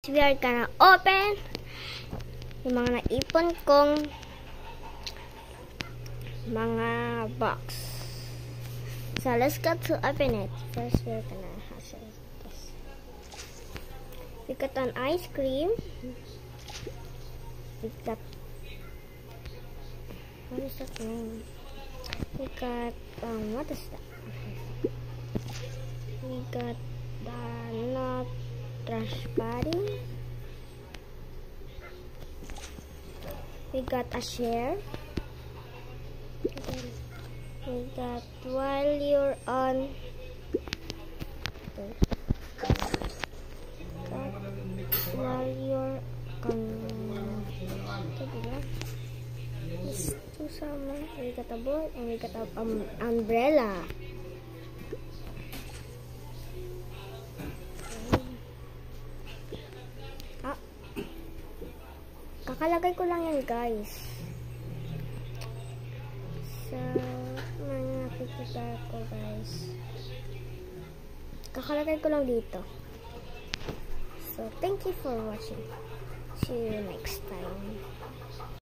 We are gonna open yung mga naipon kong mga box. So let's go to open it. First we're gonna have this. We got an ice cream. We got, what is that name? We got what is that? We got the nut trash body. We got a share. We got while you're on. While you're on. We got a board and we got a umbrella. Kakalagay ko lang yan, guys. So, mga nakikita ko, guys. Kakalagay ko lang dito. So, thank you for watching. See you next time.